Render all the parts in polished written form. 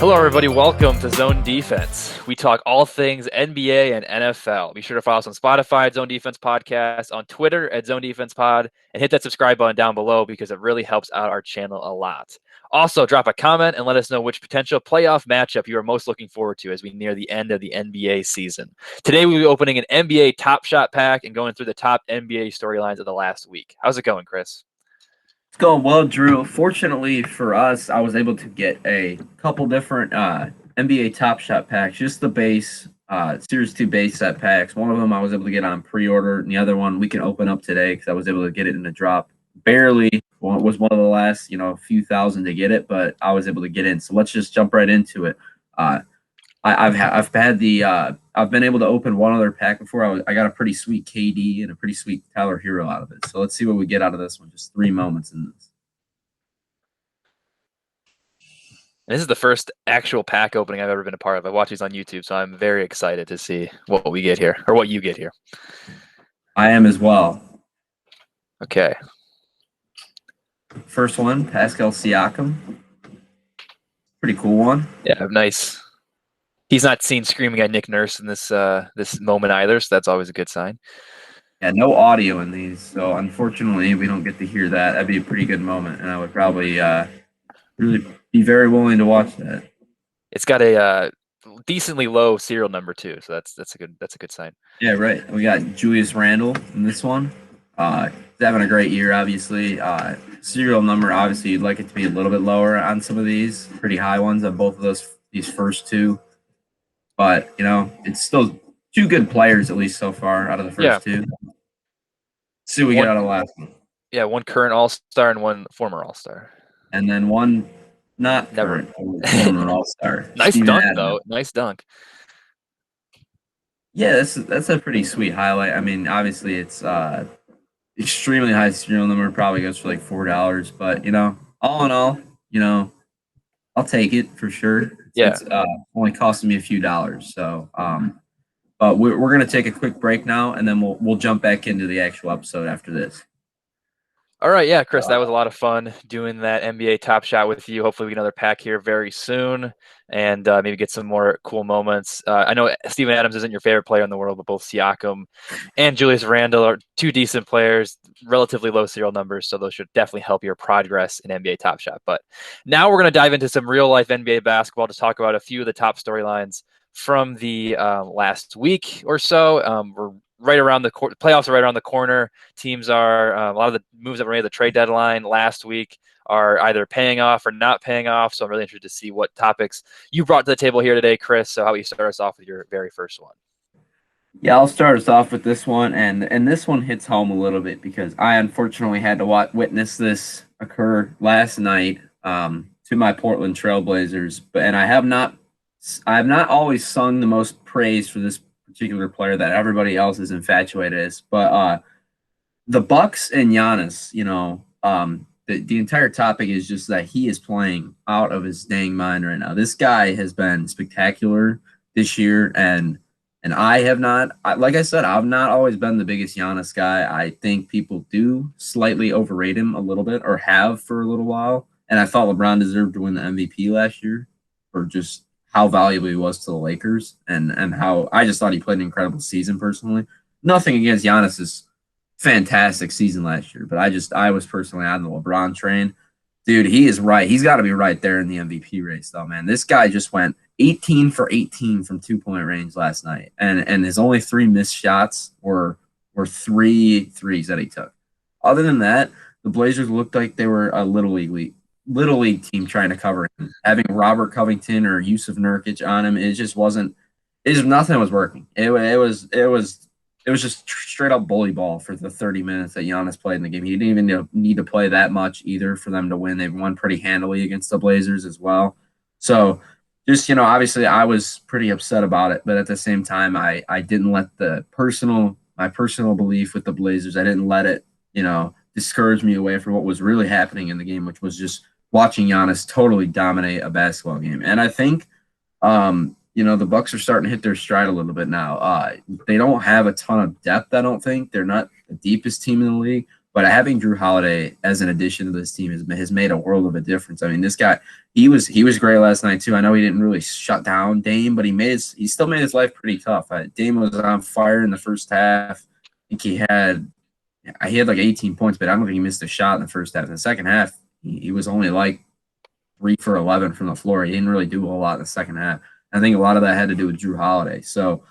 Hello, everybody. Welcome to Zone Defense. We talk all things NBA and NFL. Be sure to follow us on Spotify at Zone Defense Podcast, on Twitter at Zone Defense Pod, and hit that subscribe button down below because it really helps out our channel a lot. Also, drop a comment and let us know which potential playoff matchup you are most looking forward to as we near the end of the NBA season. Today, we'll be opening an NBA Top Shot pack and going through the top NBA storylines of the last week. How's it going, Chris? It's going well, Drew. Fortunately for us, I was able to get a couple different NBA Top Shot packs, just the base, Series 2 base set packs. One of them I was able to get on pre-order, and the other one we can open up today because I was able to get it in a drop. Barely was one of the last, few thousand to get it, but I was able to get in. So let's just jump right into it. I've been able to open one other pack before. I got a pretty sweet KD and a pretty sweet Tyler Hero out of it. So let's see what we get out of this one. Just 3 moments in this. This is the first actual pack opening I've ever been a part of. I watch these on YouTube, so I'm very excited to see what we get here, or what you get here. I am as well. Okay. First one, Pascal Siakam. Pretty cool one. Yeah, nice. He's not seen screaming at Nick Nurse in this moment either, so that's always a good sign. Yeah, no audio in these, so unfortunately we don't get to hear that. That'd be a pretty good moment, and I would probably really be very willing to watch that. It's got a decently low serial number too, so that's a good sign. Yeah, right. We got Julius Randle in this one. He's having a great year, obviously. Serial number, obviously, you'd like it to be a little bit lower on some of these, pretty high ones on both of these first two. But, it's still 2 good players, at least so far, out of the first 2. Let's see what we get out of the last one. Yeah, one current All-Star and one former All-Star. And then one not current former All-Star. Nice Steven dunk, Adams. though. Nice dunk. Yeah, that's a pretty sweet highlight. I mean, obviously, it's extremely high serial number, probably goes for like $4. But, all in all, I'll take it for sure. Yeah. It's only costing me a few dollars. So, but we're going to take a quick break now, and then we'll jump back into the actual episode after this. All right, yeah, Chris, that was a lot of fun doing that NBA Top Shot with you. Hopefully we get another pack here very soon and maybe get some more cool moments. I know Steven Adams isn't your favorite player in the world, but both Siakam and Julius Randle are 2 decent players, relatively low serial numbers, so those should definitely help your progress in NBA Top Shot. But now we're going to dive into some real-life NBA basketball to talk about a few of the top storylines from the last week or so. We're right around the playoffs are right around the corner. Teams are a lot of the moves that were made at the trade deadline last week are either paying off or not paying off. So I'm really interested to see what topics you brought to the table here today, Chris. So how about you start us off with your very first one? Yeah, I'll start us off with this one, and this one hits home a little bit because I unfortunately had to witness this occur last night to my Portland Trailblazers, and I have not always sung the most praise for this particular player that everybody else is infatuated with, but the Bucks and Giannis, the entire topic is just that he is playing out of his dang mind right now. This guy has been spectacular this year, and I have not, like I said, I've not always been the biggest Giannis guy. I think people do slightly overrate him a little bit, or have for a little while, and I thought LeBron deserved to win the MVP last year for just how valuable he was to the Lakers, and how I just thought he played an incredible season personally. Nothing against Giannis's fantastic season last year, but I was personally on the LeBron train. Dude, he is right. He's got to be right there in the MVP race, though, man. This guy just went 18 for 18 from 2-point range last night, and his only 3 missed shots were 3 threes that he took. Other than that, the Blazers looked like they were a little league team trying to cover him. Having Robert Covington or Yusuf Nurkic on him, nothing was working. It was just straight up bully ball for the 30 minutes that Giannis played in the game. He didn't even need to play that much either for them to win. They've won pretty handily against the Blazers as well. So just, obviously I was pretty upset about it, but at the same time, I didn't let my personal belief with the Blazers, I didn't let it, discourage me away from what was really happening in the game, which was just watching Giannis totally dominate a basketball game. And I think, the Bucks are starting to hit their stride a little bit now. They don't have a ton of depth, I don't think. They're not the deepest team in the league, But having Drew Holiday as an addition to this team has made a world of a difference. I mean, this guy, he was great last night too. I know he didn't really shut down Dame, but he still made his life pretty tough. Dame was on fire in the first half. I think he had like 18 points, but I don't think he missed a shot in the first half. In the second half, he was only like 3 for 11 from the floor. He didn't really do a whole lot in the second half. I think a lot of that had to do with Drew Holiday. So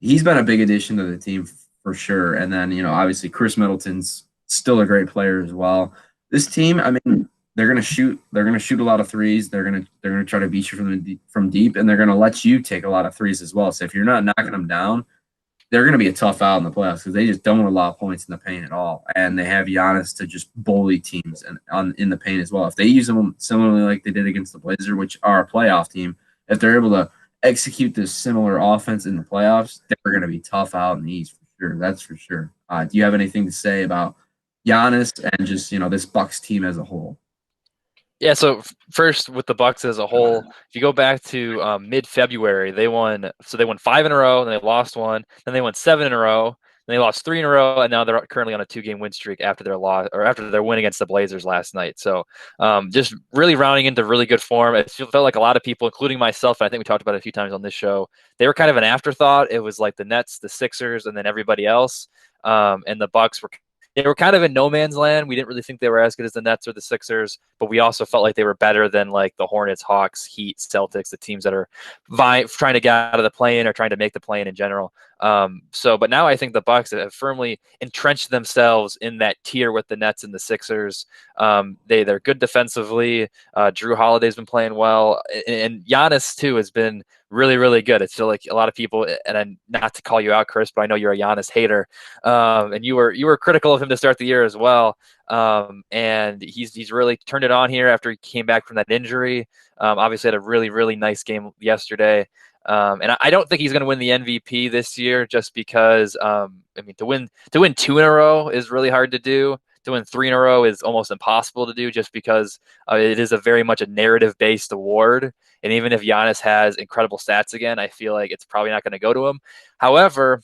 he's been a big addition to the team for sure. And then, obviously Chris Middleton's still a great player as well. This team, I mean, they're gonna shoot a lot of threes. They're gonna try to beat you from deep, and they're gonna let you take a lot of threes as well. So if you're not knocking them down, they're going to be a tough out in the playoffs because they just don't allow points in the paint at all, and they have Giannis to just bully teams in the paint as well. If they use them similarly like they did against the Blazers, which are a playoff team, if they're able to execute this similar offense in the playoffs, they're going to be tough out in the East for sure. That's for sure. Do you have anything to say about Giannis and just this Bucks team as a whole? Yeah, so first with the Bucks as a whole, if you go back to mid-February, they won 5 in a row, and they lost one, then they won 7 in a row, and they lost 3 in a row, and now they're currently on a 2-game win streak after their win against the Blazers last night. So just really rounding into really good form. It felt like a lot of people, including myself, and I think we talked about it a few times on this show, they were kind of an afterthought. It was like the Nets, the Sixers, and then everybody else. And the Bucks were kind of in no man's land. We didn't really think they were as good as the Nets or the Sixers, but we also felt like they were better than like the Hornets, Hawks, Heat, Celtics, the teams that are trying to get out of the play-in or trying to make the play-in in general. But now I think the Bucks have firmly entrenched themselves in that tier with the Nets and the Sixers. They're good defensively. Drew Holiday's been playing well, and Giannis too has been really, really good. It's still like a lot of people, and I'm not to call you out, Chris, but I know you're a Giannis hater, and you were critical of him to start the year as well. And he's really turned it on here after he came back from that injury. Obviously had a really, really nice game yesterday. And I don't think he's going to win the MVP this year just because, I mean, to win 2 in a row is really hard to do. To win 3 in a row is almost impossible to do just because it is a very much a narrative-based award. And even if Giannis has incredible stats again, I feel like it's probably not going to go to him. However,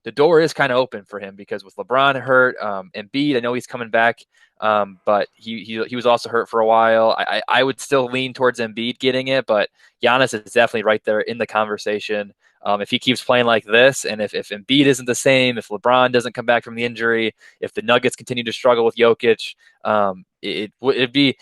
the door is kind of open for him because with LeBron hurt, Embiid, I know he's coming back, but he was also hurt for a while. I would still lean towards Embiid getting it, but Giannis is definitely right there in the conversation. If he keeps playing like this, and if Embiid isn't the same, if LeBron doesn't come back from the injury, if the Nuggets continue to struggle with Jokic, it'd be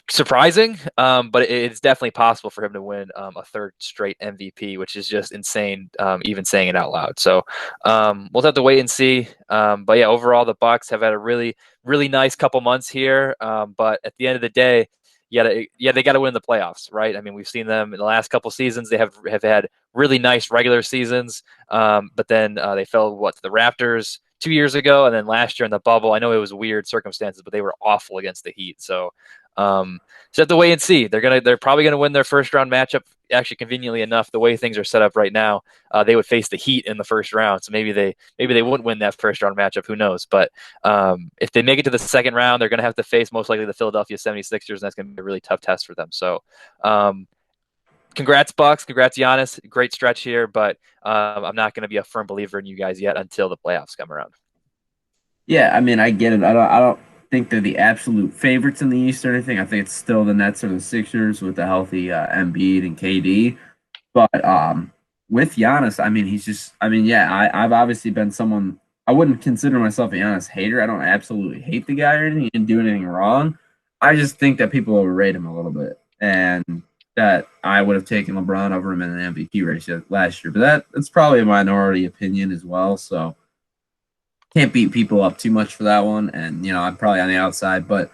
surprising, but it's definitely possible for him to win a third straight MVP, which is just insane, even saying it out loud. So we'll have to wait and see. But yeah, overall, the Bucks have had a really, really nice couple months here. But at the end of the day, they got to win the playoffs, right? I mean, we've seen them in the last couple seasons. They have had really nice regular seasons, but then they fell to the Raptors 2 years ago, and then last year in the bubble. I know it was weird circumstances, but they were awful against the Heat. So have to wait and see. They're probably gonna win their first round matchup. Actually, conveniently enough, the way things are set up right now, they would face the Heat in the first round. So maybe they wouldn't win that first round matchup. Who knows? But if they make it to the second round, they're gonna have to face most likely the Philadelphia 76ers, and that's gonna be a really tough test for them. So congrats Bucks, congrats Giannis, great stretch here, but I'm not gonna be a firm believer in you guys yet until the playoffs come around. Yeah, I mean, I get it. I don't think they're the absolute favorites in the East or anything. I think it's still the Nets or the Sixers with the healthy Embiid and KD. But with Giannis, I mean, I've obviously been someone. I wouldn't consider myself a Giannis hater. I don't absolutely hate the guy or anything. He didn't do anything wrong. I just think that people overrate him a little bit, and that I would have taken LeBron over him in an MVP race last year. But that's probably a minority opinion as well. So can't beat people up too much for that one. And, I'm probably on the outside. But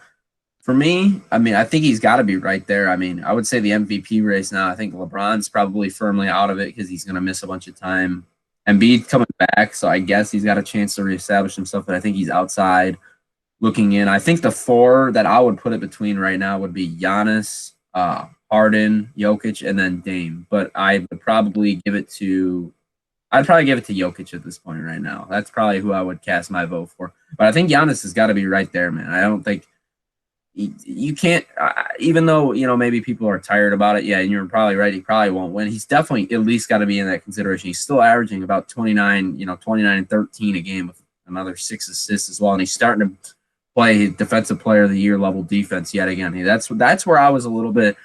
for me, I mean, I think he's got to be right there. I mean, I would say the MVP race now, I think LeBron's probably firmly out of it because he's going to miss a bunch of time. Embiid's coming back, so I guess he's got a chance to reestablish himself, but I think he's outside looking in. I think the 4 that I would put it between right now would be Giannis, Harden, Jokic, and then Dame. But I'd probably give it to Jokic at this point right now. That's probably who I would cast my vote for. But I think Giannis has got to be right there, man. I don't think you can't, even though, maybe people are tired about it. Yeah, and you're probably right. He probably won't win. He's definitely at least got to be in that consideration. He's still averaging about 29 and 13 a game another 6 assists as well, and he's starting to play Defensive Player of the Year level defense yet again. That's where I was a little bit.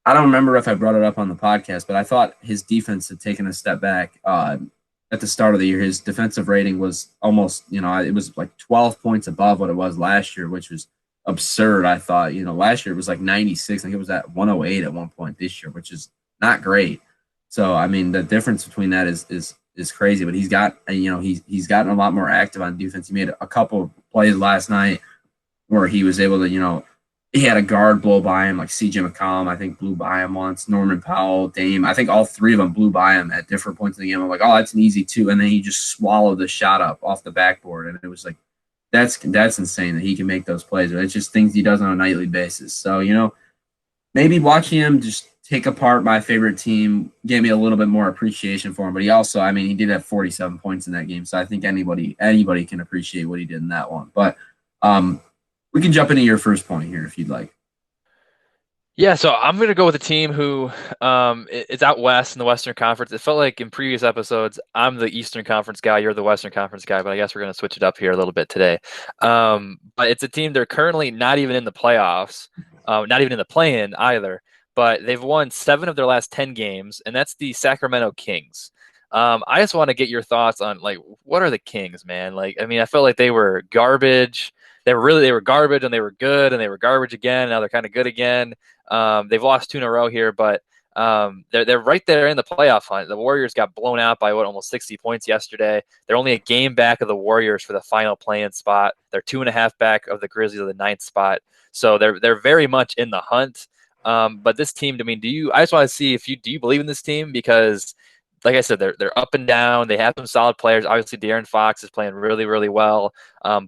I don't remember if I brought it up on the podcast, but I thought his defense had taken a step back at the start of the year. His defensive rating was almost, it was like 12 points above what it was last year, which was absurd. I thought, last year it was like 96. I think it was at 108 at one point this year, which is not great. So, I mean, the difference between that is crazy, but he's gotten a lot more active on defense. He made a couple of plays last night where he was able to, he had a guard blow by him, like C.J. McCollum, I think, blew by him once. Norman Powell, Dame, I think all three of them blew by him at different points in the game. I'm like, oh, that's an easy two. And then he just swallowed the shot up off the backboard. And it was like, that's insane that he can make those plays. But it's just things he does on a nightly basis. So, maybe watching him just take apart my favorite team gave me a little bit more appreciation for him. But he also, he did have 47 points in that game. So I think anybody can appreciate what he did in that one. But we can jump into your first point here if you'd like. Yeah, so I'm going to go with a team who it's out west in the Western Conference. It felt like in previous episodes, I'm the Eastern Conference guy, you're the Western Conference guy, but I guess we're going to switch it up here a little bit today. But it's a team, they're currently not even in the playoffs, not even in the play-in either, but they've won 7 of their last 10 games, and that's the Sacramento Kings. I just want to get your thoughts on, what are the Kings, man? I felt like they were garbage. They were garbage, and they were good, and they were garbage again. Now they're kind of good again. They've lost 2 in a row here, but they're right there in the playoff hunt. The Warriors got blown out by almost 60 points yesterday. They're only a game back of the Warriors for the final play-in spot. They're 2.5 back of the Grizzlies of the 9th spot. So they're very much in the hunt. But this team, I just want to see do you believe in this team? Because like I said, they're up and down. They have some solid players. Obviously, De'Aaron Fox is playing really, really well.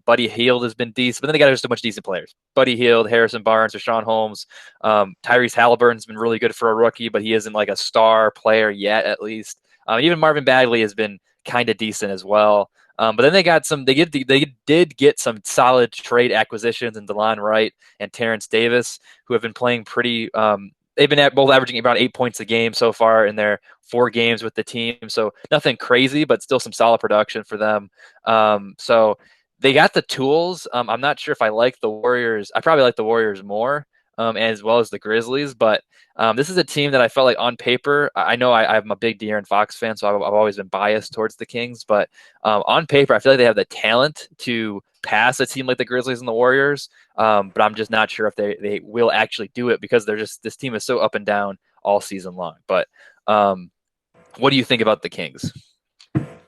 Buddy Hield has been decent, but then they got just a bunch of decent players. Buddy Hield, Harrison Barnes, Rashawn Holmes, Tyrese Halliburton's been really good for a rookie, but he isn't like a star player yet, at least. Even Marvin Bagley has been kind of decent as well. But then they did get some solid trade acquisitions in DeLon Wright and Terrence Davis, who have been playing pretty. They've been both averaging about 8 points a game so far in their 4 games with the team. So nothing crazy, but still some solid production for them. So they got the tools. I'm not sure if I like the Warriors. I probably like the Warriors more, as well as the Grizzlies. But this is a team that I felt like on paper, I know I'm a big De'Aaron Fox fan, so I've always been biased towards the Kings. But on paper, I feel like they have the talent to pass a team like the Grizzlies and the Warriors. But I'm just not sure if they will actually do it because this team is so up and down all season long. But what do you think about the Kings?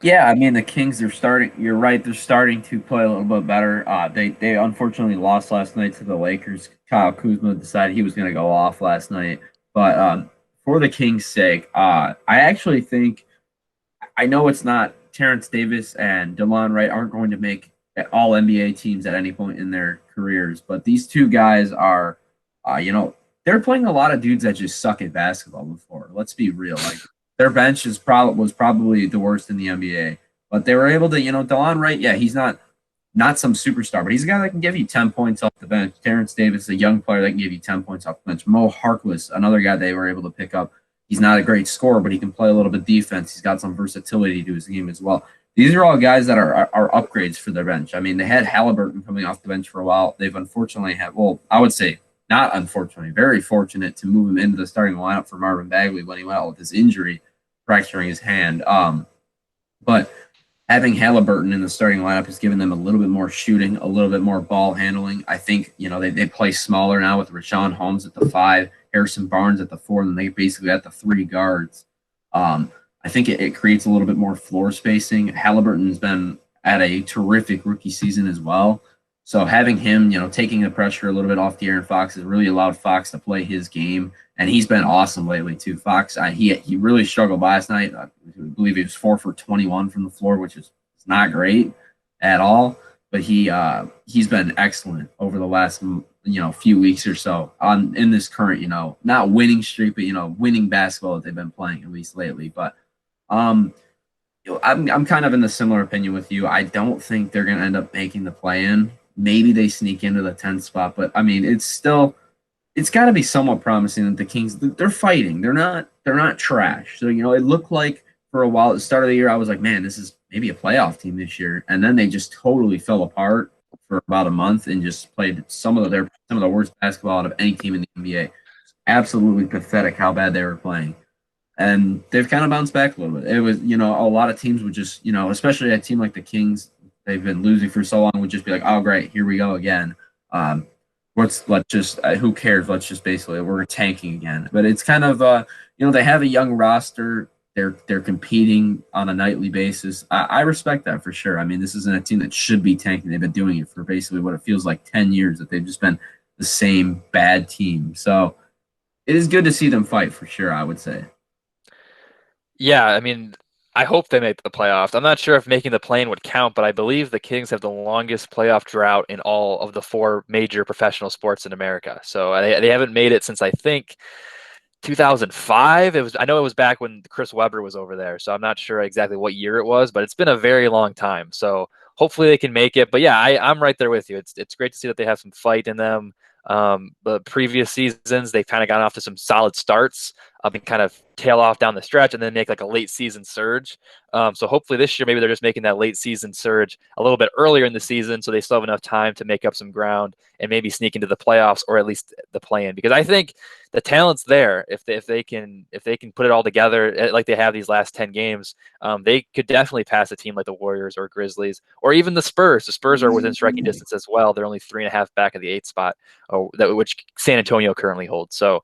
Yeah, the Kings are starting. You're right; they're starting to play a little bit better. They unfortunately lost last night to the Lakers. Kyle Kuzma decided he was going to go off last night, but for the Kings' sake, I actually think I know it's not Terrence Davis and DeLon Wright aren't going to make all NBA teams at any point in their careers, but these two guys are, they're playing a lot of dudes that just suck at basketball before. Let's be real, their bench was probably the worst in the NBA, but they were able to, DeLon Wright, yeah, he's not some superstar, but he's a guy that can give you 10 points off the bench. Terrence Davis, a young player that can give you 10 points off the bench. Mo Harkless, another guy they were able to pick up. He's not a great scorer, but he can play a little bit defense. He's got some versatility to his game as well. These are all guys that are upgrades for their bench. They had Halliburton coming off the bench for a while. They've unfortunately I would say not unfortunately, very fortunate to move him into the starting lineup for Marvin Bagley when he went out with his injury, fracturing his hand. But having Halliburton in the starting lineup has given them a little bit more shooting, a little bit more ball handling. I think, they play smaller now with Rashawn Holmes at the 5, Harrison Barnes at the 4, and they basically got the 3 guards. I think it creates a little bit more floor spacing. Halliburton's been at a terrific rookie season as well. So having him, taking the pressure a little bit off De'Aaron Fox has really allowed Fox to play his game, and he's been awesome lately too. Fox, he really struggled last night. I believe he was 4 for 21 from the floor, which is not great at all. But he's been excellent over the last few weeks or so in this current not winning streak, but winning basketball that they've been playing at least lately. But I'm kind of in the similar opinion with you. I don't think they're going to end up making the play-in. Maybe they sneak into the 10th spot, but it's got to be somewhat promising that the Kings, they're fighting. They're not trash. So it looked like for a while at the start of the year, I was like, man, this is maybe a playoff team this year. And then they just totally fell apart for about a month and just played some of the worst basketball out of any team in the NBA. Absolutely pathetic how bad they were playing. And they've kind of bounced back a little bit. It was, a lot of teams would just, especially a team like the Kings, they've been losing for so long, would just be like, oh, great, here we go again. Let's just who cares? Let's just basically we're tanking again. But it's kind of they have a young roster. They're competing on a nightly basis. I respect that for sure. I mean, this isn't a team that should be tanking. They've been doing it for basically what it feels like 10 years that they've just been the same bad team. So it is good to see them fight for sure, I would say. Yeah, I mean, I hope they make the playoffs. I'm not sure if making the play-in would count, but I believe the Kings have the longest playoff drought in all of the four major professional sports in America. So they haven't made it since I think 2005. I know it was back when Chris Webber was over there, so I'm not sure exactly what year it was, but it's been a very long time. So hopefully they can make it. But yeah, I'm right there with you. It's great to see that they have some fight in them. The previous seasons they've kind of gotten off to some solid starts, and kind of tail off down the stretch, and then make like a late season surge. So hopefully this year maybe they're just making that late season surge a little bit earlier in the season, so they still have enough time to make up some ground and maybe sneak into the playoffs or at least the play-in. Because I think the talent's there if they can put it all together like they have these last 10 games. They could definitely pass a team like the Warriors or Grizzlies or even the Spurs. The Spurs are within striking distance as well. They're only 3.5 back of the 8th spot, which San Antonio currently holds. So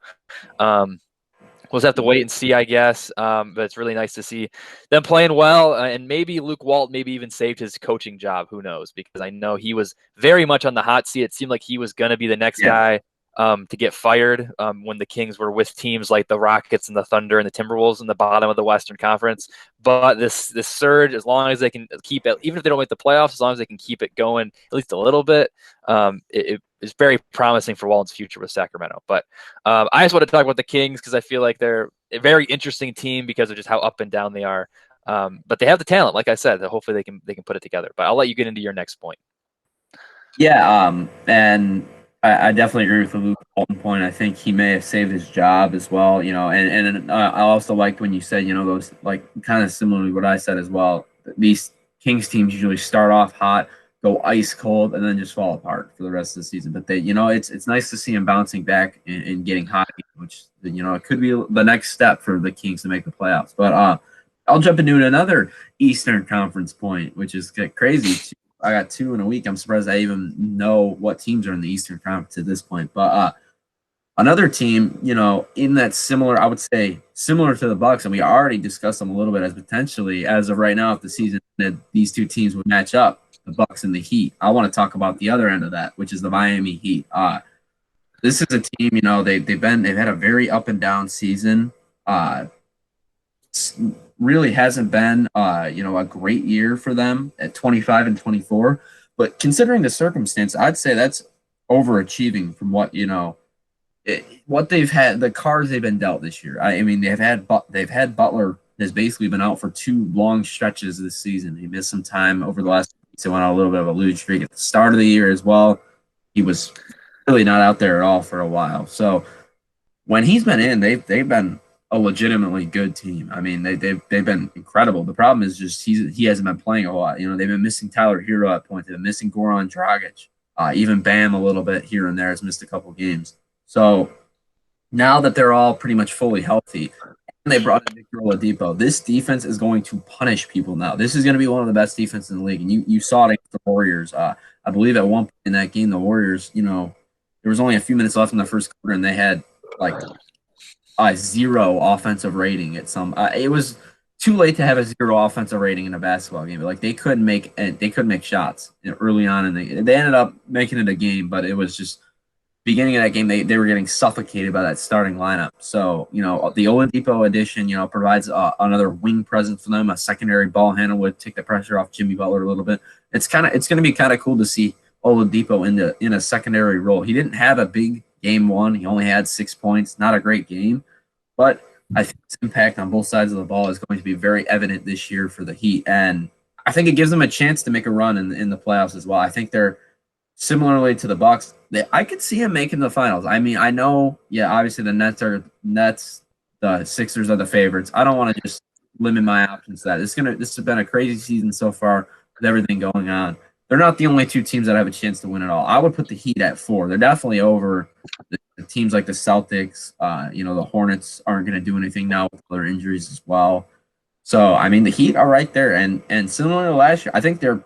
we'll just have to wait and see, I guess. But it's really nice to see them playing well. And maybe Luke Walton maybe even saved his coaching job. Who knows? Because I know he was very much on the hot seat. It seemed like he was going to be the next guy to get fired when the Kings were with teams like the Rockets and the Thunder and the Timberwolves in the bottom of the Western Conference. But this surge, as long as they can keep it, even if they don't make the playoffs, as long as they can keep it going at least a little bit, it is very promising for Walton's future with Sacramento. But I just want to talk about the Kings because I feel like they're a very interesting team because of just how up and down they are. But they have the talent, like I said, that hopefully they can put it together. But I'll let you get into your next point. Yeah, and I definitely agree with the Luke Walton point. I think he may have saved his job as well, and I also liked when you said, those like kind of similarly what I said as well. These Kings teams usually start off hot, go ice cold, and then just fall apart for the rest of the season. But they, it's nice to see them bouncing back and getting hot, which it could be the next step for the Kings to make the playoffs. But I'll jump into another Eastern Conference point, which is crazy. I got 2 in a week. I'm surprised I even know what teams are in the Eastern Conference at this point. But another team, in that similar, I would say similar to the Bucks, and we already discussed them a little bit as potentially, as of right now, if the season ended, these two teams would match up, the Bucks and the Heat. I want to talk about the other end of that, which is the Miami Heat. This is a team, they've had a very up and down season. Really hasn't been a great year for them at 25 and 24, but considering the circumstance, I'd say that's overachieving from what what they've had, the cards they've been dealt this year. I mean, they've had Butler has basically been out for 2 long stretches this season. He missed some time over the last weeks. He went on a little bit of a lose streak at the start of the year as well. He was really not out there at all for a while. So when he's been in, they've been a legitimately good team. I mean, they've been incredible. The problem is just he hasn't been playing a lot. They've been missing Tyler Hero at point. They've been missing Goran Dragic. Even Bam a little bit here and there has missed a couple games. So now that they're all pretty much fully healthy, and they brought in Victor Oladipo, this defense is going to punish people now. This is going to be one of the best defenses in the league. And you saw it against the Warriors. I believe at one point in that game, the Warriors, there was only a few minutes left in the first quarter, and they had like 0 offensive rating at some. It was too late to have a 0 offensive rating in a basketball game. But like they couldn't make shots early on, and they ended up making it a game. But it was just beginning of that game, they were getting suffocated by that starting lineup. So the Oladipo addition, provides another wing presence for them, a secondary ball handle would take the pressure off Jimmy Butler a little bit. It's going to be kind of cool to see Oladipo in a secondary role. He didn't have a big game 1. He only had 6 points. Not a great game. But I think its impact on both sides of the ball is going to be very evident this year for the Heat. And I think it gives them a chance to make a run in the playoffs as well. I think they're similarly to the Bucks. I could see them making the finals. I mean, I know, obviously the Nets, the Sixers are the favorites. I don't want to just limit my options to that. This has been a crazy season so far with everything going on. They're not the only two teams that have a chance to win it all. I would put the Heat at 4. They're definitely over the teams like the Celtics. The Hornets aren't going to do anything now with their injuries as well. So I mean, the Heat are right there, and similar to last year, I think they're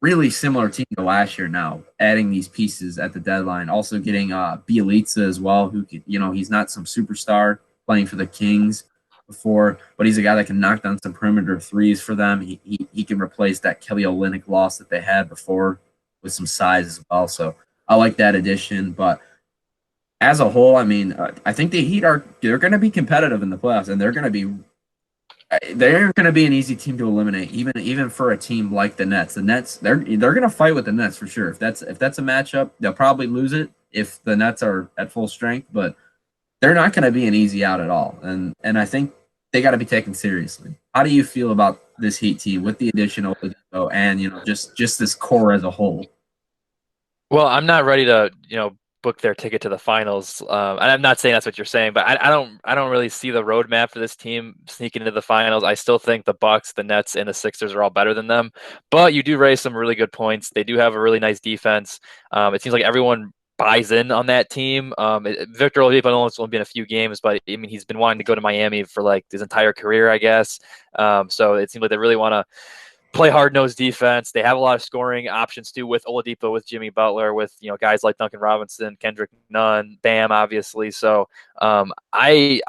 really similar team to last year now, adding these pieces at the deadline. Also getting Bielitsa as well, who could, he's not some superstar playing for the Kings before, but he's a guy that can knock down some perimeter threes for them. He can replace that Kelly Olynyk loss that they had before with some size as well. So I like that addition, but as a whole, I mean, I think the Heat they're going to be competitive in the playoffs, and they're going to be an easy team to eliminate, even for a team like the Nets. The Nets, they're going to fight with the Nets for sure. If that's a matchup, they'll probably lose it if the Nets are at full strength, but they're not going to be an easy out at all. And I think they got to be taken seriously. How do you feel about this Heat team with the addition of Oladipo and just this core as a whole? Well, I'm not ready to book their ticket to the finals. And I'm not saying that's what you're saying, but I don't really see the roadmap for this team sneaking into the finals. I still think the Bucks, the Nets, and the Sixers are all better than them. But you do raise some really good points. They do have a really nice defense. It seems like everyone buys in on that team. Victor Oladipo only been in a few games, but I mean he's been wanting to go to Miami for like his entire career, I guess. So it seems like they really want to play hard-nosed defense. They have a lot of scoring options too with Oladipo, with Jimmy Butler, with guys like Duncan Robinson, Kendrick Nunn, Bam, obviously. So I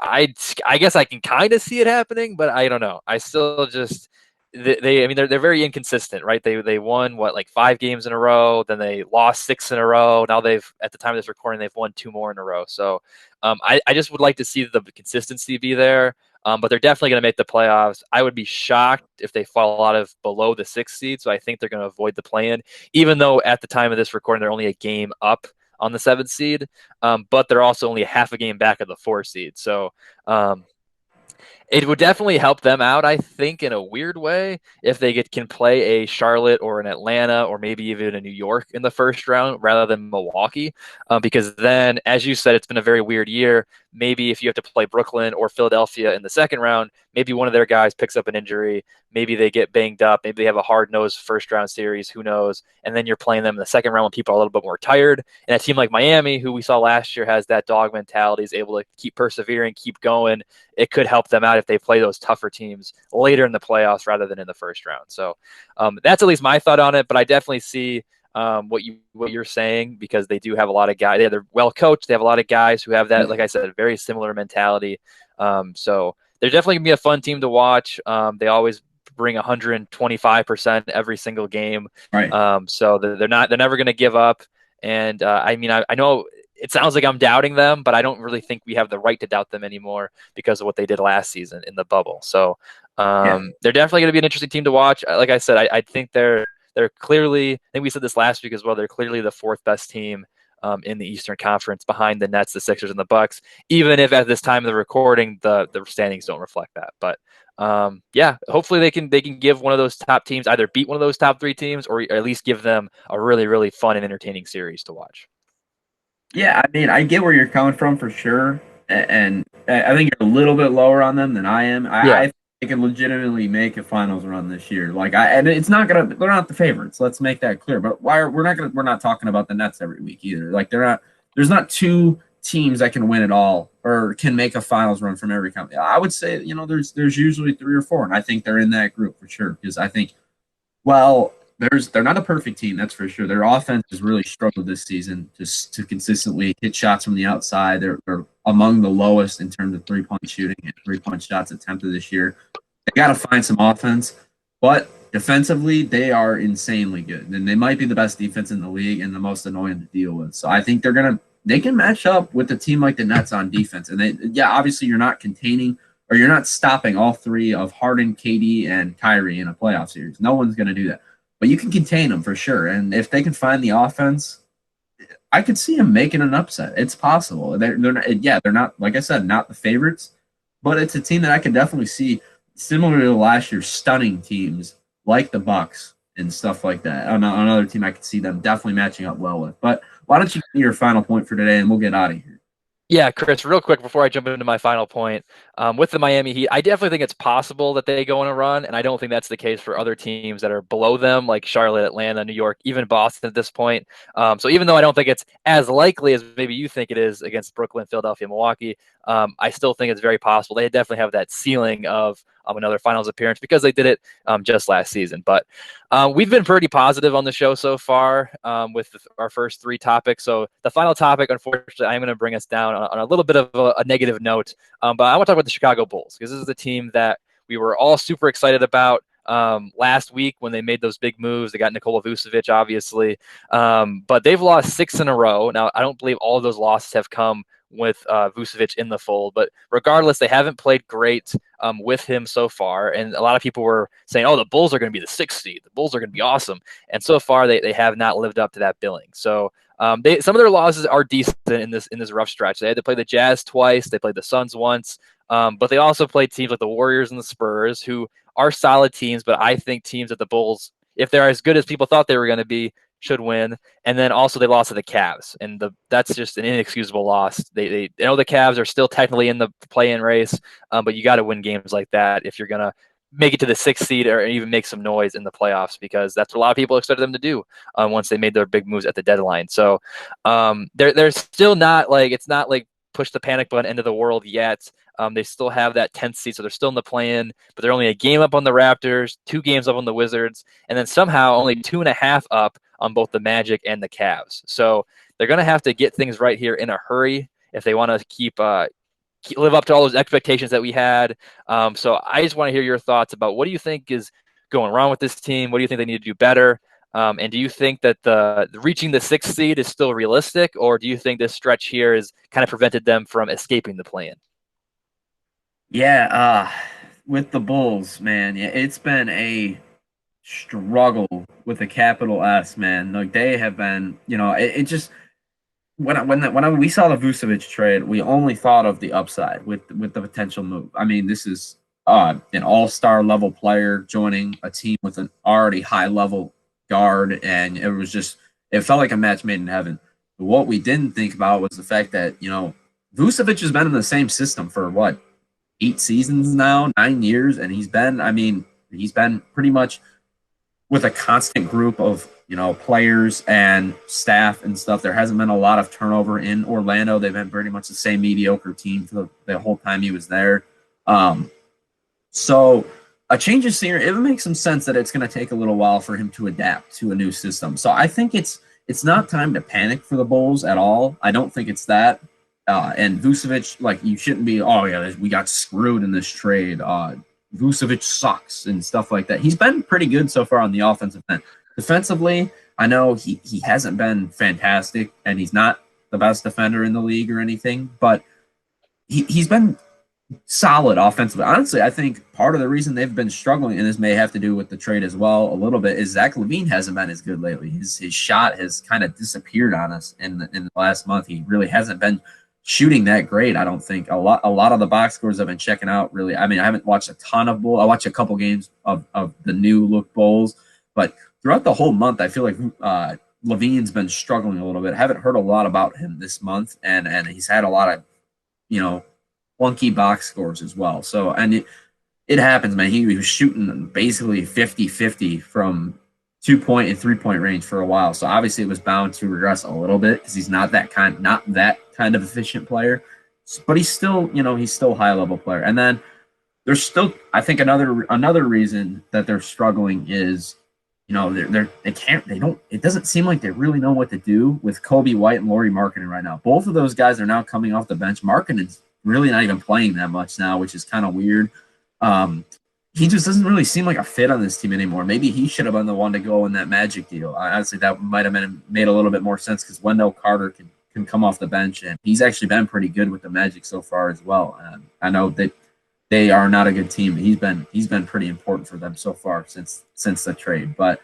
guess I can kind of see it happening, but I don't know. I still just I mean they're very inconsistent, right? They won like 5 games in a row, then they lost 6 in a row. Now at the time of this recording they've won 2 more in a row. So I just would like to see the consistency be there. But they're definitely going to make the playoffs. I would be shocked if they fall out of below the 6th seed. So I think they're going to avoid the play-in, even though at the time of this recording, they're only a game up on the 7th seed. But they're also only half a game back of the 4th seed. So it would definitely help them out, I think, in a weird way if they can play a Charlotte or an Atlanta or maybe even a New York in the first round rather than Milwaukee. Because then, as you said, it's been a very weird year. Maybe if you have to play Brooklyn or Philadelphia in the second round, maybe one of their guys picks up an injury. Maybe they get banged up. Maybe they have a hard-nosed first-round series. Who knows? And then you're playing them in the second round when people are a little bit more tired. And a team like Miami, who we saw last year, has that dog mentality, is able to keep persevering, keep going. It could help them out if they play those tougher teams later in the playoffs rather than in the first round. So that's at least my thought on it. But I definitely see what you're saying, because they do have a lot of guys. They're well coached. They have a lot of guys who have that, like I said, very similar mentality. So they're definitely gonna be a fun team to watch. They always bring 125% every single game. Right. So they're never gonna give up. And I mean, I know it sounds like I'm doubting them, but I don't really think we have the right to doubt them anymore because of what they did last season in the bubble. So they're definitely going to be an interesting team to watch. Like I said, I think they're clearly, I think we said this last week as well, they're clearly the 4th best team in the Eastern Conference behind the Nets, the Sixers, and the Bucks, even if at this time of the recording, the standings don't reflect that. But hopefully they can give one of those top teams, either beat one of those top 3 teams or at least give them a really, really fun and entertaining series to watch. Yeah, I mean, I get where you're coming from for sure, and I think you're a little bit lower on them than I am. I think they can legitimately make a finals run this year. And it's not gonna, they're not the favorites. Let's make that clear. But we're not talking about the Nets every week either. Like there's not 2 teams that can win it all or can make a finals run from every company. I would say there's usually 3 or 4, and I think they're in that group for sure, because I think, well, they're not a perfect team, that's for sure. Their offense has really struggled this season just to consistently hit shots from the outside. They're among the lowest in terms of 3-point shooting and 3-point shots attempted this year. They got to find some offense, but defensively they are insanely good, and they might be the best defense in the league and the most annoying to deal with. So I think they can match up with a team like the Nets on defense. And obviously you're not containing or you're not stopping all 3 of Harden, KD, and Kyrie in a playoff series. No one's going to do that. But you can contain them for sure. And if they can find the offense, I could see them making an upset. It's possible. They're not, like I said, not the favorites, but it's a team that I could definitely see, similar to last year, stunning teams like the Bucks and stuff like that. Another team I could see them definitely matching up well with. But why don't you give me your final point for today, and we'll get out of here. Yeah, Chris, real quick before I jump into my final point, with the Miami Heat, I definitely think it's possible that they go on a run, and I don't think that's the case for other teams that are below them, like Charlotte, Atlanta, New York, even Boston at this point. So even though I don't think it's as likely as maybe you think it is against Brooklyn, Philadelphia, Milwaukee, I still think it's very possible. They definitely have that ceiling of another finals appearance because they did it just last season. But we've been pretty positive on the show so far with our first three topics. So the final topic, unfortunately, I'm going to bring us down on a little bit of a negative note. But I want to talk about the Chicago Bulls because this is a team that we were all super excited about last week when they made those big moves. They got Nikola Vucevic, obviously, but they've lost 6 in a row. Now, I don't believe all of those losses have come with Vucevic in the fold, but regardless, they haven't played great with him so far. And a lot of people were saying, "Oh, the Bulls are going to be the 6th seed. The Bulls are going to be awesome." And so far, they have not lived up to that billing. So some of their losses are decent in this rough stretch. They had to play the Jazz twice. They played the Suns once, but they also played teams like the Warriors and the Spurs, who are solid teams. But I think teams that the Bulls, if they're as good as people thought they were going to be, should win. And then also they lost to the Cavs, and that's just an inexcusable loss. They know the Cavs are still technically in the play-in race, but you got to win games like that if you're gonna make it to the 6th seed or even make some noise in the playoffs, because that's what a lot of people expected them to do once they made their big moves at the deadline. So they're still not like, it's not like push the panic button into the world yet. They still have that 10th seed, so they're still in the play-in, but they're only a game up on the Raptors, 2 games up on the Wizards, and then somehow only 2.5 up on both the Magic and the Cavs. So they're going to have to get things right here in a hurry if they want to live up to all those expectations that we had. So I just want to hear your thoughts about what do you think is going wrong with this team? What do you think they need to do better? And do you think that the reaching the 6th seed is still realistic, or do you think this stretch here has kind of prevented them from escaping the play-in? Yeah, with the Bulls, man, yeah, it's been a struggle with a capital S, man. Like they have been, it just when we saw the Vucevic trade, we only thought of the upside with the potential move. I mean, this is an all-star level player joining a team with an already high level guard, and it felt like a match made in heaven. But what we didn't think about was the fact that Vucevic has been in the same system for what, 8 seasons now, 9 years, and he's been pretty much with a constant group of players and staff and stuff. There hasn't been a lot of turnover in Orlando. They've been pretty much the same mediocre team for the whole time he was there. So a change of scenery, it would make some sense that it's going to take a little while for him to adapt to a new system. So I think it's not time to panic for the Bulls at all. I don't think it's that. And Vucevic, like, you shouldn't be, oh yeah, we got screwed in this trade. Vucevic sucks and stuff like that. He's been pretty good so far on the offensive end. Defensively, I know he hasn't been fantastic, and he's not the best defender in the league or anything, but he's been solid offensively. Honestly, I think part of the reason they've been struggling, and this may have to do with the trade as well a little bit, is Zach LaVine hasn't been as good lately. His shot has kind of disappeared on us in the last month. He really hasn't been shooting that great. I don't think a lot of the box scores I've been checking out, really. I mean, I haven't watched a ton of Bulls. I watched a couple games of the new look Bulls, but throughout the whole month, I feel like LaVine's been struggling a little bit. I haven't heard a lot about him this month, and he's had a lot of flunky box scores as well. So, and it happens, man. He was shooting basically 50-50 from 2-point and 3-point range for a while. So obviously it was bound to regress a little bit because he's not that kind of efficient player. But he's still a high level player. And then there's still, I think, another reason that they're struggling is it doesn't seem like they really know what to do with Kobe White and Lauri Markkanen right now. Both of those guys are now coming off the bench. Markkanen's really not even playing that much now, which is kind of weird. He just doesn't really seem like a fit on this team anymore. Maybe he should have been the one to go in that Magic deal. Honestly, that might have made a little bit more sense because Wendell Carter can come off the bench, and he's actually been pretty good with the Magic so far as well. I know that they are not a good team. He's been pretty important for them so far since the trade. But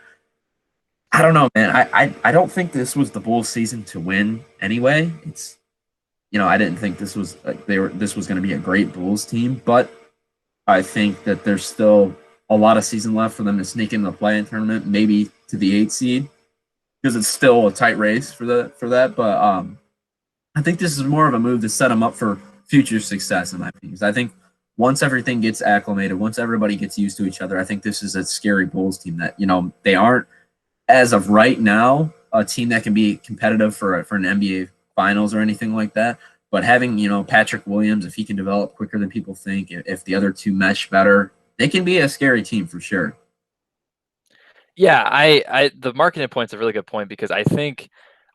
I don't know, man. I don't think this was the Bulls' season to win anyway. It's I didn't think this was going to be a great Bulls team, but I think that there's still a lot of season left for them to sneak into the play-in tournament, maybe to the 8th seed, because it's still a tight race for that. But I think this is more of a move to set them up for future success, in my opinion. 'Cause I think once everything gets acclimated, once everybody gets used to each other, I think this is a scary Bulls team that, they aren't, as of right now, a team that can be competitive for an NBA Finals or anything like that. But having, Patrick Williams, if he can develop quicker than people think, if the other two mesh better, they can be a scary team for sure. Yeah, the marketing point's a really good point because I think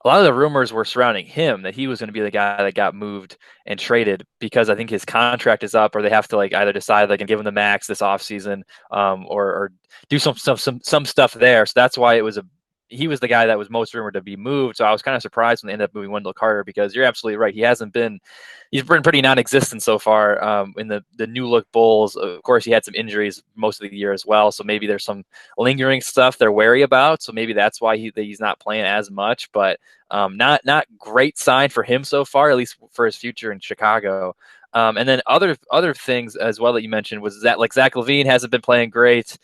a lot of the rumors were surrounding him that he was going to be the guy that got moved and traded because I think his contract is up, or they have to like either decide they can give him the max this offseason, or do some stuff there. So that's why he was the guy that was most rumored to be moved. So I was kind of surprised when they ended up moving Wendell Carter because you're absolutely right. He's been pretty non-existent so far in the new look Bulls. Of course, he had some injuries most of the year as well, so maybe there's some lingering stuff they're wary about. So maybe that's why he's not playing as much. But not great sign for him so far, at least for his future in Chicago. And then other things as well that you mentioned was that like Zach LaVine hasn't been playing great,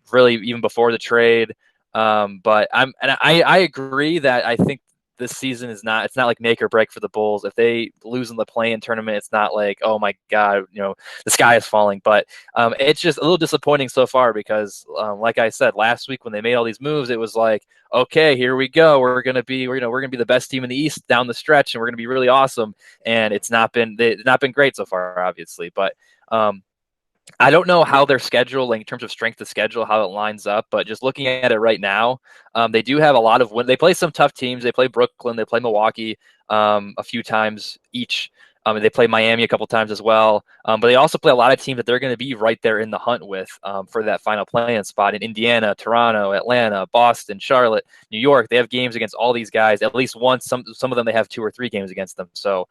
really even before the trade. But I agree that I think this season it's not like make or break for the Bulls. If they lose in the play-in tournament, it's not like, oh my God, the sky is falling. But it's just a little disappointing so far because, like I said last week when they made all these moves, it was like, okay, here we go. We're gonna be the best team in the East down the stretch, and we're gonna be really awesome. And it's not been great so far, obviously. But I don't know how their schedule, like in terms of strength of schedule, how it lines up, but just looking at it right now, they do have a lot of win. They play some tough teams. They play Brooklyn, they play Milwaukee a few times each. And they play Miami a couple times as well. But they also play a lot of teams that they're going to be right there in the hunt with for that final play-in spot in Indiana, Toronto, Atlanta, Boston, Charlotte, New York. They have games against all these guys. At least once, some of them they have 2 or 3 games against them. So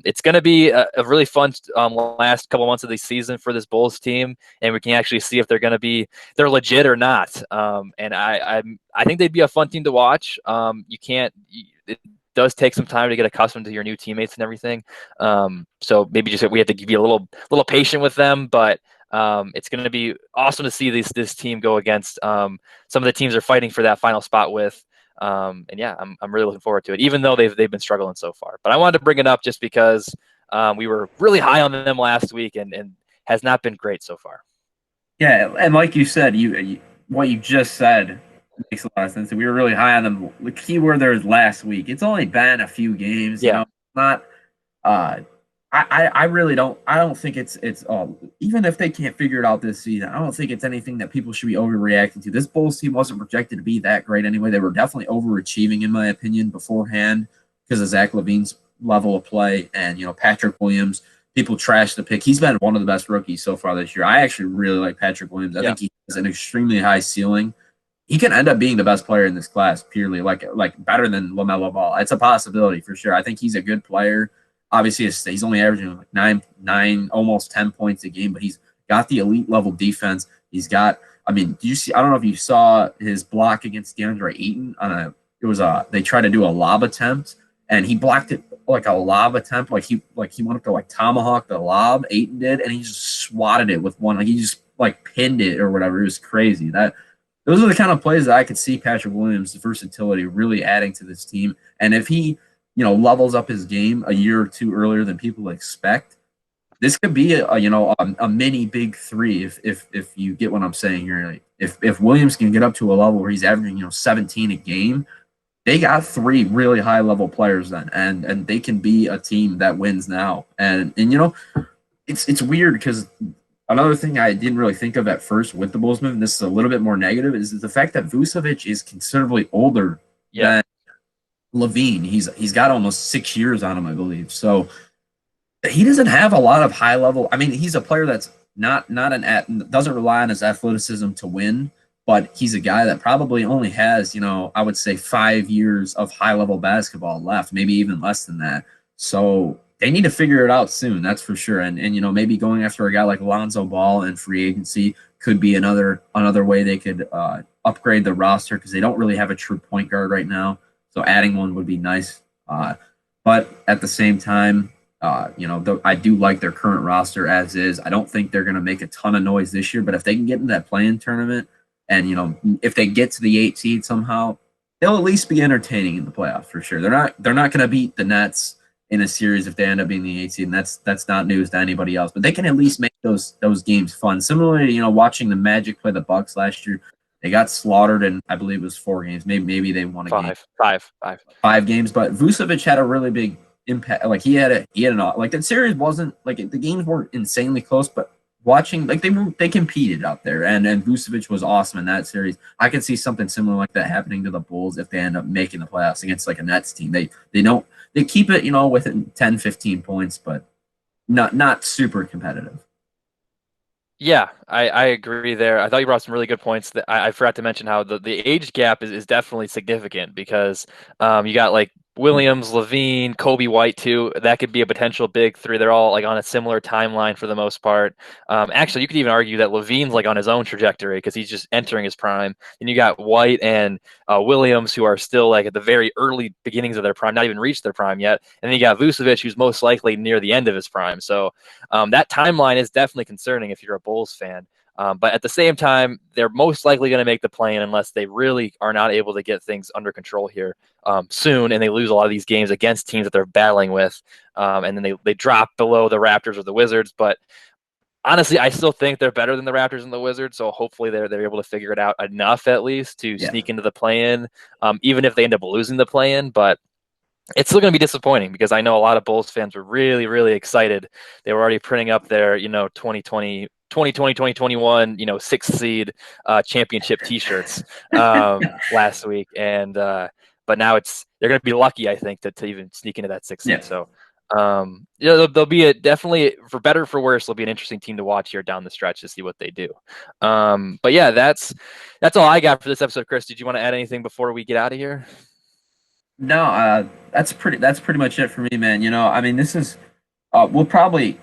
it's going to be a really fun last couple months of the season for this Bulls team, and we can actually see if they're legit or not. And I think they'd be a fun team to watch. It does take some time to get accustomed to your new teammates and everything. So maybe just we have to be a little patient with them, but it's going to be awesome to see this team go against some of the teams they're fighting for that final spot with. And yeah, I'm really looking forward to it, even though they've been struggling so far. But I wanted to bring it up just because we were really high on them last week and has not been great so far. Yeah, and like you said, what you just said makes a lot of sense. We were really high on them. The key word there is last week. It's only been a few games, Yeah. not. Uh, I really don't. I don't think it's even if they can't figure it out this season, I don't think it's anything that people should be overreacting to. This Bulls team wasn't projected to be that great anyway. They were definitely overachieving, in my opinion, beforehand because of Zach LaVine's level of play and Patrick Williams. People trash the pick. He's been one of the best rookies so far this year. I actually really like Patrick Williams. I think he has an extremely high ceiling. He can end up being the best player in this class, purely like better than LaMelo Ball. It's a possibility for sure. I think he's a good player. Obviously, he's only averaging like nine, almost 10 points a game, but he's got the elite level defense. He's got. I mean, do you see? I don't know if you saw his block against DeAndre Ayton on a. It was they tried to do a lob attempt and he blocked it like a lob attempt, like he went up to like tomahawk the lob. Ayton did, and he just swatted it with one. Like he just like pinned it or whatever. It was crazy. Those are the kind of plays that I could see Patrick Williams' versatility really adding to this team. And if he levels up his game a year or two earlier than people expect, this could be a mini big three if you get what I'm saying here. Like if Williams can get up to a level where he's averaging 17 a game, they got 3 really high level players then, and they can be a team that wins now. And it's weird because another thing I didn't really think of at first with the Bulls move, and this is a little bit more negative, is the fact that Vucevic is considerably older than LaVine. He's got almost 6 years on him, I believe. So he doesn't have a lot of high level. I mean, he's a player that's doesn't rely on his athleticism to win, but he's a guy that probably only has, I would say 5 years of high level basketball left, maybe even less than that. So they need to figure it out soon, that's for sure. And maybe going after a guy like Lonzo Ball in free agency could be another way they could upgrade the roster because they don't really have a true point guard right now. So adding one would be nice. But at the same time, I do like their current roster as is. I don't think they're going to make a ton of noise this year, but if they can get into that play-in tournament and, if they get to the 8 seed somehow, they'll at least be entertaining in the playoffs for sure. They're not going to beat the Nets in a series if they end up being the 8 seed, and that's not news to anybody else. But they can at least make those games fun. Similarly, watching the Magic play the Bucks last year, they got slaughtered in I believe it was 4 games. Maybe they won a game, Five. 5 games. But Vucevic had a really big impact. Like he had an like that series wasn't like the games weren't insanely close, but watching like they competed out there, and Vucevic was awesome in that series. I can see something similar like that happening to the Bulls if they end up making the playoffs against like a Nets team. They keep it within 10, 15 points, but not super competitive. Yeah, I agree there. I thought you brought some really good points. That I forgot to mention how the age gap is definitely significant because you got like Williams, Levine, Kobe White too. That could be a potential big three. They're all like on a similar timeline for the most part. Actually, you could even argue that Levine's like on his own trajectory because he's just entering his prime. And you got White and Williams who are still like at the very early beginnings of their prime, not even reached their prime yet. And then you got Vucevic who's most likely near the end of his prime. So that timeline is definitely concerning if you're a Bulls fan. But at the same time, they're most likely going to make the play-in unless they really are not able to get things under control here soon, and they lose a lot of these games against teams that they're battling with, and then they drop below the Raptors or the Wizards. But honestly, I still think they're better than the Raptors and the Wizards, so hopefully they're able to figure it out enough at least to sneak into the play-in, even if they end up losing the play-in. But it's still going to be disappointing because I know a lot of Bulls fans were really, really excited. They were already printing up their, 2021, sixth seed championship T-shirts last week, and but now they're going to be lucky, I think, to even sneak into that sixth seed. So, they'll be definitely for better or for worse. They'll be an interesting team to watch here down the stretch to see what they do. But yeah, that's all I got for this episode. Chris, did you want to add anything before we get out of here? No, that's pretty much it for me, man. I mean, this is we'll probably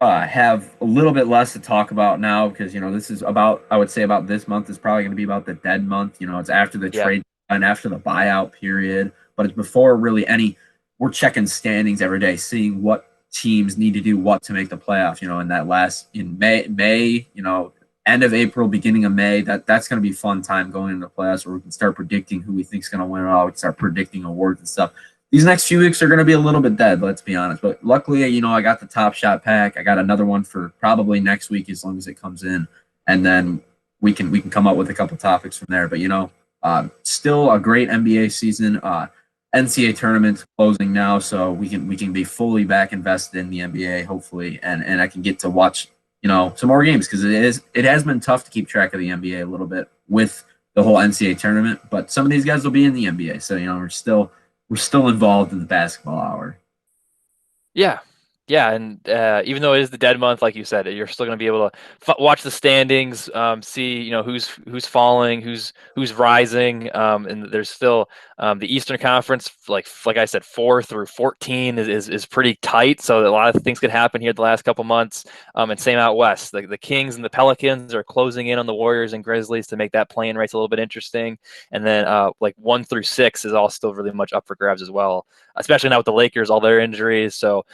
have a little bit less to talk about now because this is about I would say about this month is probably going to be about the dead month. It's after the trade and after the buyout period, but it's before really any. We're checking standings every day, seeing what teams need to do what to make the playoffs. In that in May, end of April, beginning of May. That's going to be a fun time going into the playoffs where we can start predicting who we think is going to win it all. We can start predicting awards and stuff. These next few weeks are going to be a little bit dead, let's be honest. But luckily, I got the Top Shot pack. I got another one for probably next week as long as it comes in, and then we can come up with a couple topics from there. But still a great NBA season. NCAA tournament's closing now, so we can be fully back invested in the NBA hopefully, and I can get to watch some more games because it has been tough to keep track of the NBA a little bit with the whole NCAA tournament. But some of these guys will be in the NBA, so we're still involved in the basketball hour. Yeah, and even though it is the dead month, like you said, you're still going to be able to watch the standings, see who's falling, who's rising, and there's still the Eastern Conference, like I said, 4 through 14 is pretty tight, so a lot of things could happen here the last couple months. And same out west, the Kings and the Pelicans are closing in on the Warriors and Grizzlies to make that play-in race a little bit interesting, and then like 1 through 6 is all still really much up for grabs as well, especially now with the Lakers, all their injuries. So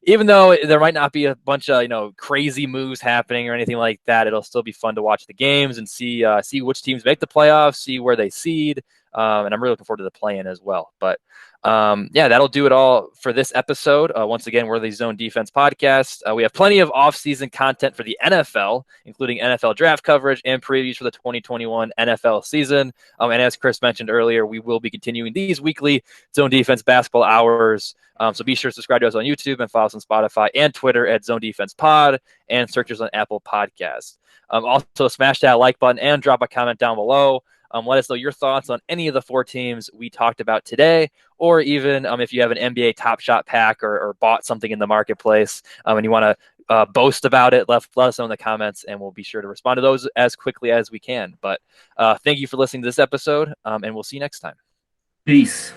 even though there might not be a bunch of crazy moves happening or anything like that, it'll still be fun to watch the games and see which teams make the playoffs, see where they seed, and I'm really looking forward to the play-in as well. But that'll do it all for this episode. Once again, we're the Zone Defense Podcast. We have plenty of off-season content for the NFL, including NFL draft coverage and previews for the 2021 NFL season. And as Chris mentioned earlier, we will be continuing these weekly Zone Defense basketball hours. So be sure to subscribe to us on YouTube and follow us on Spotify and Twitter at Zone Defense Pod, and search us on Apple Podcasts. Also, smash that like button and drop a comment down below. Let us know your thoughts on any of the 4 teams we talked about today, or even if you have an NBA Top Shot pack or bought something in the marketplace and you want to boast about it, let us know in the comments, and we'll be sure to respond to those as quickly as we can. But thank you for listening to this episode, and we'll see you next time. Peace.